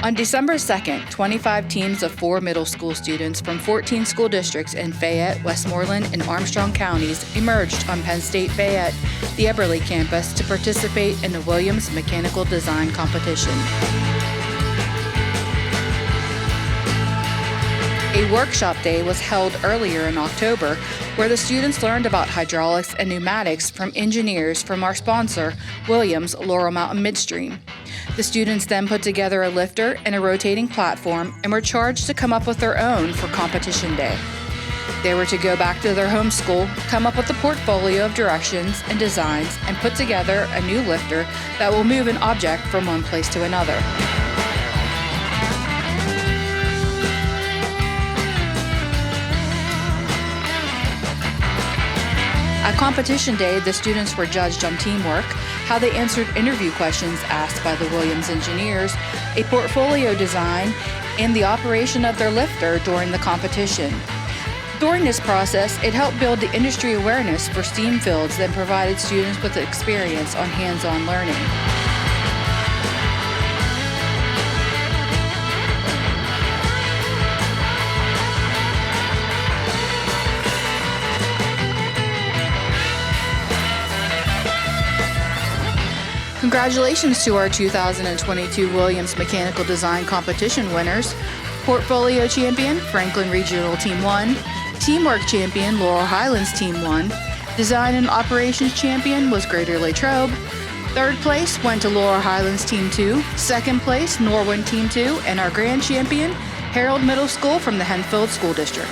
On December 2nd, 25 teams of 4 middle school students from 14 school districts in Fayette, Westmoreland, and Armstrong counties emerged on Penn State Fayette, the Eberly Campus, to participate in the Wiliams Mechanical Design Competition. A workshop day was held earlier in October where the students learned about hydraulics and pneumatics from engineers from our sponsor, Wiliams Laurel Mountain Midstream. The students then put together a lifter and a rotating platform and were charged to come up with their own for competition day. They were to go back to their home school, come up with a portfolio of directions and designs, and put together a new lifter that will move an object from one place to another. At competition day, the students were judged on teamwork, how they answered interview questions asked by the Wiliams engineers, a portfolio design, and the operation of their lifter during the competition. During this process, it helped build the industry awareness for STEAM fields and provided students with experience on hands-on learning. Congratulations to our 2022 Wiliams Mechanical Design Competition winners. Portfolio Champion, Franklin Regional Team 1. Teamwork Champion, Laurel Highlands Team 1. Design and Operations Champion was Greater Latrobe. Third place went to Laurel Highlands Team 2. Second place, Norwin Team 2. And our Grand Champion, Harold Middle School from the Henfield School District.